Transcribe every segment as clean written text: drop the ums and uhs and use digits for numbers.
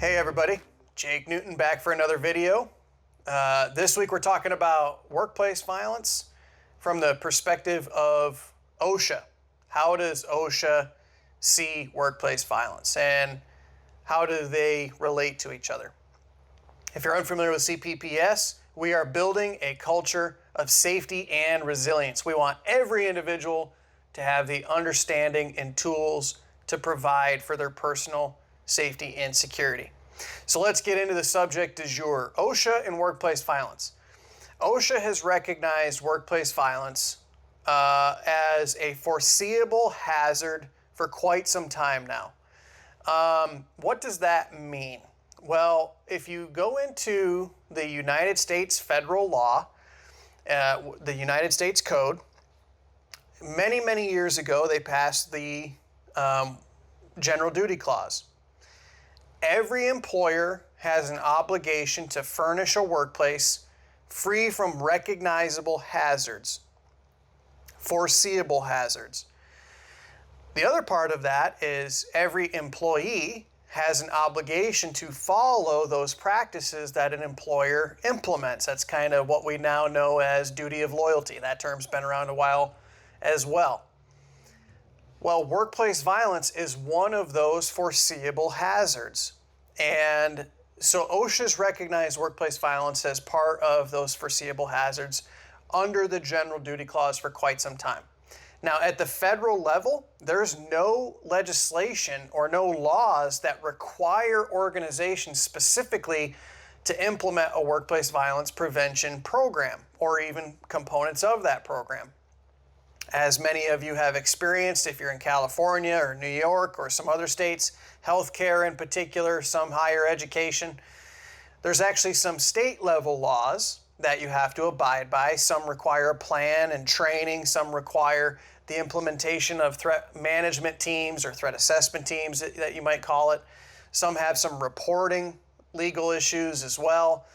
Hey everybody, Jake Newton back for another video. This week we're talking about workplace violence from the perspective of OSHA. How does OSHA see workplace violence and how do they relate to each other? If you're unfamiliar with CPPS, we are building a culture of safety and resilience. We want every individual to have the understanding and tools to provide for their personal safety and security. So let's get into the subject du jour, OSHA and workplace violence. OSHA has recognized workplace violence as a foreseeable hazard for quite some time now. What does that mean? Well, if you go into the United States federal law, the United States Code, many years ago they passed the General Duty Clause. Every employer has an obligation to furnish a workplace free from recognizable hazards, foreseeable hazards. The other part of that is every employee has an obligation to follow those practices that an employer implements. That's kind of what we now know as duty of loyalty. That term's been around a while as well. Well, workplace violence is one of those foreseeable hazards. And so OSHA's recognized workplace violence as part of those foreseeable hazards under the General Duty Clause for quite some time. Now, at the federal level, there's no legislation or no laws that require organizations specifically to implement a workplace violence prevention program or even components of that program. As many of you have experienced, if you're in California or New York or some other states, healthcare in particular, some higher education, there's actually some state level laws that you have to abide by. Some require a plan and training, some require the implementation of threat management teams or threat assessment teams that you might call it. Some have some reporting legal issues as well.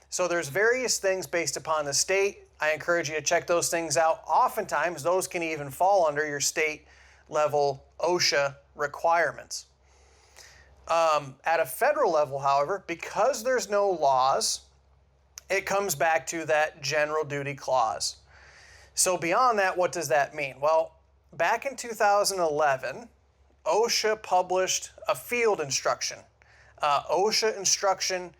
So there's various things based upon the state. I encourage you to check those things out. Oftentimes, those can even fall under your state level OSHA requirements. At a federal level, however, because there's no laws, it comes back to that General Duty Clause. So beyond that, what does that mean? Well, back in 2011, OSHA published a field instruction. OSHA instruction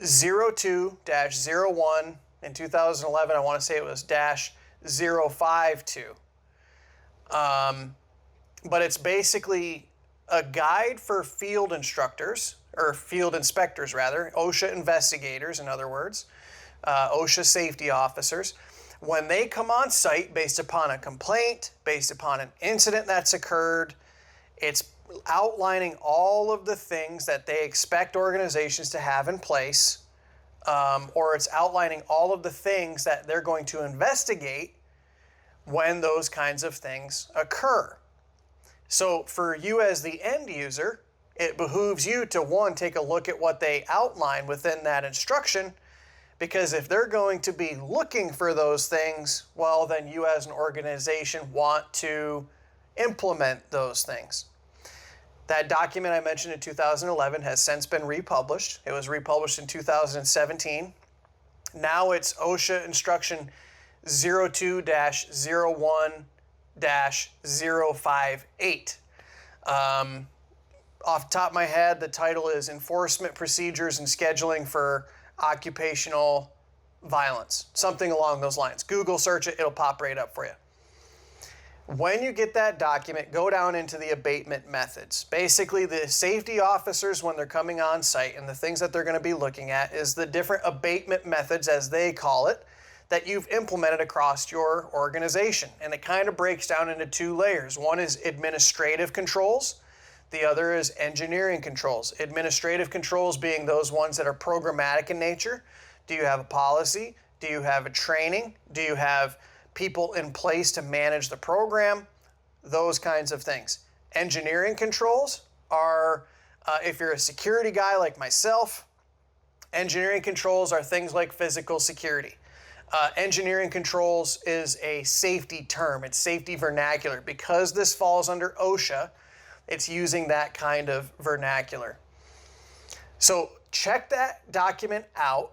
02-01 in 2011, I want to say it was -052. But it's basically a guide for field instructors, or field inspectors rather, OSHA investigators in other words, OSHA safety officers. When they come on site based upon a complaint, based upon an incident that's occurred, it's outlining all of the things that they expect organizations to have in place, or it's outlining all of the things that they're going to investigate when those kinds of things occur. So for you as the end user, it behooves you to, one, take a look at what they outline within that instruction, because if they're going to be looking for those things, well, then you as an organization want to implement those things. That document I mentioned in 2011 has since been republished. It was republished in 2017. Now it's OSHA Instruction 02-01-058. Off the top of my head, the title is Enforcement Procedures and Scheduling for Occupational Violence, something along those lines. Google search it, it'll pop right up for you. When you get that document, go down into the abatement methods. Basically, the safety officers, when they're coming on site, and the things that they're going to be looking at is the different abatement methods, as they call it, that you've implemented across your organization. And it kind of breaks down into two layers. One is administrative controls. The other is engineering controls. Administrative controls being those ones that are programmatic in nature. Do you have a policy? Do you have a training? Do you have people in place to manage the program? Those kinds of things. Engineering controls are, if you're a security guy like myself, engineering controls are things like physical security. Engineering controls is a safety term. It's safety vernacular. Because this falls under OSHA, it's using that kind of vernacular. So check that document out,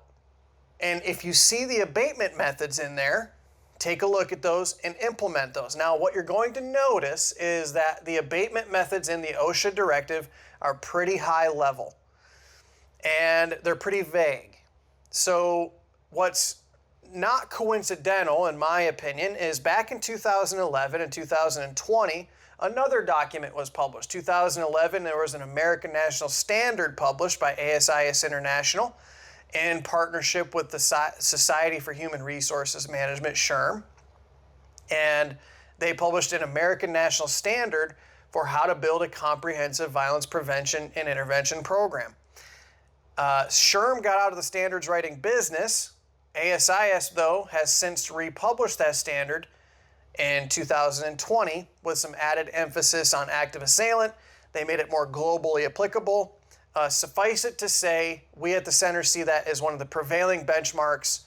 and if you see the abatement methods in there, take a look at those and implement those. Now, what you're going to notice is that the abatement methods in the OSHA directive are pretty high level, and they're pretty vague. So what's not coincidental, in my opinion, is back in 2011 and 2020, another document was published. 2011, there was an American National Standard published by ASIS International in partnership with the Society for Human Resources Management, SHRM. And they published an American National Standard for how to build a comprehensive violence prevention and intervention program. SHRM got out of the standards writing business. ASIS, though, has since republished that standard in 2020 with some added emphasis on active assailant. They made it more globally applicable. Suffice it to say, we at the center see that as one of the prevailing benchmarks,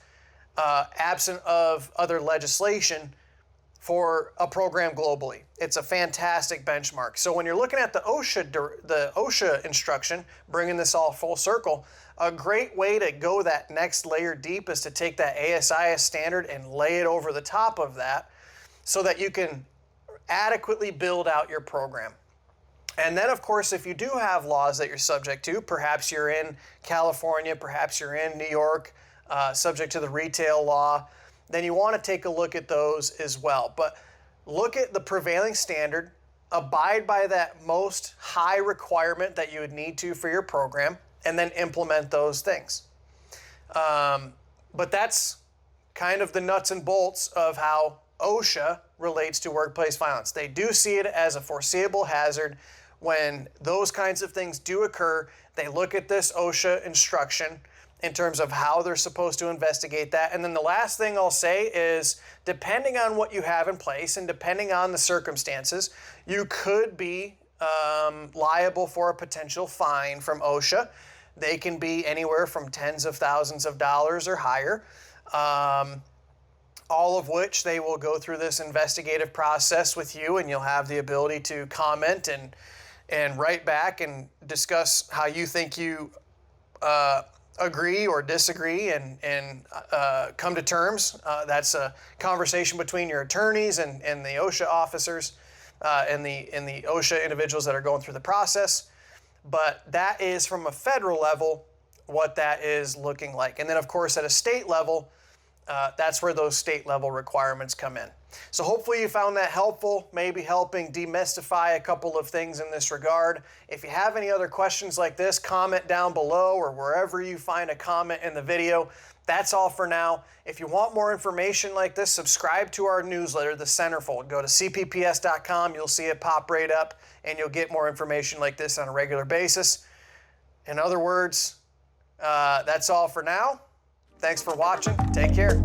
absent of other legislation, for a program globally. It's a fantastic benchmark. So when you're looking at the OSHA instruction, bringing this all full circle, a great way to go that next layer deep is to take that ASIS standard and lay it over the top of that so that you can adequately build out your program. And then, of course, if you do have laws that you're subject to, perhaps you're in California, perhaps you're in New York, subject to the retail law, then you want to take a look at those as well. But look at the prevailing standard, abide by that most high requirement that you would need to for your program, and then implement those things. But that's kind of the nuts and bolts of how OSHA relates to workplace violence. They do see it as a foreseeable hazard. When those kinds of things do occur, they look at this OSHA instruction in terms of how they're supposed to investigate that. And then the last thing I'll say is, depending on what you have in place and depending on the circumstances, you could be liable for a potential fine from OSHA. They can be anywhere from tens of thousands of dollars or higher, all of which they will go through this investigative process with you, and you'll have the ability to comment and write back and discuss how you think you agree or disagree and come to terms. That's a conversation between your attorneys and the OSHA officers and the OSHA individuals that are going through the process. But that is from a federal level what that is looking like. And then, of course, at a state level, that's where those state level requirements come in. So hopefully you found that helpful, maybe helping demystify a couple of things in this regard. If you have any other questions like this, comment down below or wherever you find a comment in the video. That's all for now. If you want more information like this, subscribe to our newsletter, The Centerfold. Go to cpps.com, you'll see it pop right up, and you'll get more information like this on a regular basis. In other words, that's all for now. Thanks for watching. Take care.